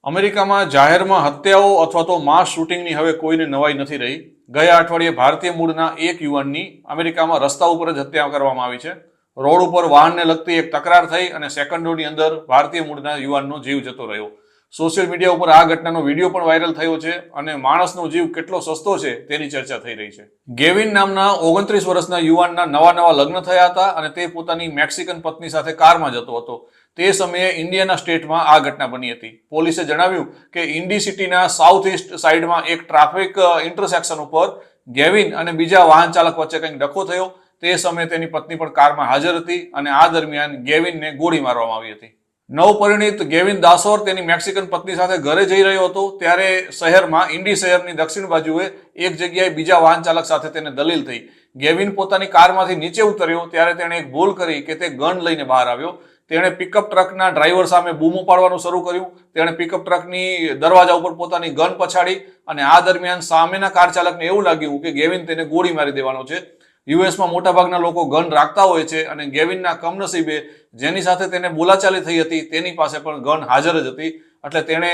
અમેરિકામાં જાહેરમાં હત્યાઓ અથવા તો માસ શૂટિંગની હવે કોઈને નવાઈ નથી રહી. ગયા અઠવાડિયે ભારતીય મૂળના એક યુવાનની અમેરિકામાં રસ્તા ઉપર જ હત્યા કરવામાં આવી છે. રોડ ઉપર વાહનને લગતી એક તકરાર થઈ અને સેકન્ડોની અંદર ભારતીય મૂળના યુવાનનો જીવ જતો રહ્યો. સોશિયલ મીડિયા ઉપર આ ઘટનાનો વિડીયો પણ વાયરલ થયો છે અને માણસનો જીવ કેટલો સસ્તો છે તેની ચર્ચા થઈ રહી છે. ગેવિન નામના 29 વર્ષના યુવાનના નવા લગ્ન થયા હતા અને તે પોતાની મેક્સિકન પત્ની સાથે કારમાં જતો હતો. તે સમયે ઇન્ડિયાના સ્ટેટમાં આ ઘટના બની હતી. પોલીસે જણાવ્યું કે ઇન્ડી સિટીના સાઉથ ઇસ્ટ સાઇડમાં એક ટ્રાફિક ઇન્ટરસેક્શન ઉપર ગેવિન અને બીજા વાહન ચાલક વચ્ચે કંઈક ડખો થયો. તે સમયે તેની પત્ની પણ કારમાં હાજર હતી અને આ દરમિયાન ગેવિનને ગોળી મારવામાં આવી હતી. નવપરિણીત ગેવિન દાસોર તેની મેક્સિકન પત્ની સાથે ઘરે જઈ રહ્યો હતો ત્યારે શહેરમાં ઇન્ડી શહેરની દક્ષિણ બાજુએ એક જગ્યાએ બીજા વાહન ચાલક સાથે તેને દલીલ થઈ. ગેવિન પોતાની કારમાંથી નીચે ઉતર્યો ત્યારે તેણે એક ભૂલ કરી કે તે ગન લઈને બહાર આવ્યો. તેણે પિકઅપ ટ્રકના ડ્રાઈવર સામે બૂમો પાડવાનું શરૂ કર્યું. તેણે પિકઅપ ટ્રકની દરવાજા ઉપર પોતાની ગન પછાડી અને આ દરમિયાન સામેના કાર ચાલકને એવું લાગ્યું કે ગેવિન તેને ગોળી મારી દેવાનો છે. યુએસમાં મોટાભાગના લોકો ગન રાખતા હોય છે અને ગેવિનના કમનસીબે જેની સાથે તેને બોલાચાલી થઈ હતી તેની પાસે પણ ગન હાજર જ હતી. એટલે તેણે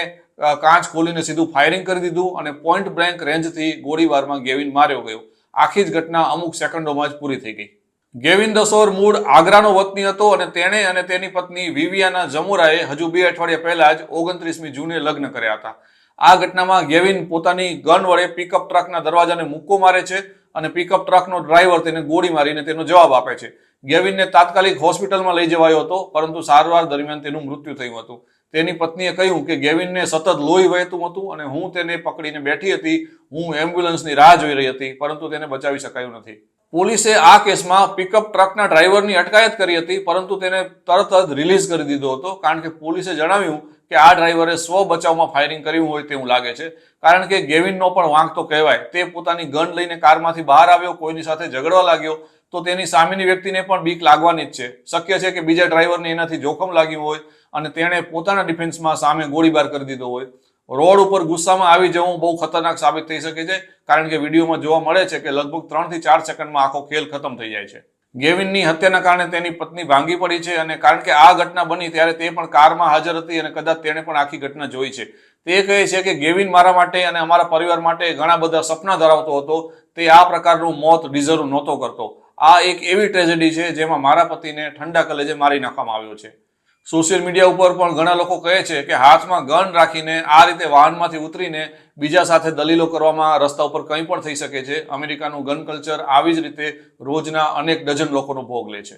કાચ ખોલીને સીધું ફાયરિંગ કરી દીધું અને પોઈન્ટ બ્લેન્ક રેન્જથી ગોળીબારમાં ગેવિન માર્યો ગયો. આખી જ ઘટના અમુક સેકન્ડોમાં જ પૂરી થઈ ગઈ. ગેવિન દસોર મૂળ આગ્રાનો વતની હતો અને તેણે અને તેની પત્ની વિવિયાના જમોરાએ હજુ 2 અઠવાડિયા પહેલા જ 29મી જૂને લગ્ન કર્યા હતા. આ ઘટનામાં ગેવિન પોતાની ગન વડે પિકઅપ ટ્રકના દરવાજાને મુક્કો મારે છે અને પિકઅપ ટ્રકનો ડ્રાઈવર તેને ગોળી મારીને તેનો જવાબ આપે છે. ગેવિનને તાત્કાલિક હોસ્પિટલમાં લઈ જવાયો હતો પરંતુ સારવાર દરમિયાન તેનું મૃત્યુ થયું હતું. તેની પત્નીએ કહ્યું કે ગેવિનને સતત લોહી વહેતું હતું અને હું તેને પકડીને બેઠી હતી. હું એમ્બ્યુલન્સની રાહ જોઈ રહી હતી પરંતુ તેને બચાવી શકાયું નથી. પોલીસે આ કેસમાં પિકઅપ ટ્રકના ડ્રાઈવરની અટકાયત કરી હતી પરંતુ તેને તરત જ રિલીઝ કરી દીધો હતો કારણ કે પોલીસે જણાવ્યું કે આ ડ્રાઈવરે સ્વ બચાવમાં ફાયરિંગ કર્યું હોય તેવું લાગે છે. કારણ કે ગેવિનનો પણ વાંક તો કહેવાય. તે પોતાની ગન લઈને કારમાંથી બહાર આવ્યો, કોઈની સાથે ઝઘડવા લાગ્યો તો તેની સામેની વ્યક્તિને પણ બીક લાગવાની જ છે. શક્ય છે કે બીજા ડ્રાઈવરને એનાથી જોખમ લાગ્યું હોય અને તેણે પોતાના ડિફેન્સમાં સામે ગોળીબાર કરી દીધો હોય. રોડ ઉપર ગુસ્સામાં આવી જવું બહુ ખતરનાક સાબિત થઈ શકે છે કારણ કે વિડીયોમાં જોવા મળે છે કે લગભગ 3 થી 4 સેકન્ડમાં આખો ખેલ ખતમ થઈ જાય છે. ગેવિનની હત્યાના કારણે તેની પત્ની ભાંગી પડી છે અને કારણ કે આ ઘટના બની ત્યારે તે પણ કારમાં હાજર હતી અને કદાચ તેણે પણ આખી ઘટના જોઈ છે. તે કહે છે કે ગેવિન મારા માટે અને અમારા પરિવાર માટે ઘણા બધા સપના ધરાવતો હતો. તે આ પ્રકારનું મોત ડિઝર્વ નહોતો કરતો. આ એક એવી ટ્રેજેડી છે જેમાં મારા પતિને ઠંડા કલેજે મારી નાખવામાં આવ્યો છે. સોશિયલ મીડિયા ઉપર પણ ઘણા લોકો કહે છે કે હાથમાં ગન રાખીને આ રીતે વાહનમાંથી ઉતરીને બીજા સાથે દલીલો કરવામાં રસ્તા ઉપર કંઈ પણ થઈ શકે છે. અમેરિકાનું ગન કલ્ચર આવી જ રીતે રોજના અનેક ડઝન લોકોનો ભોગ લે છે.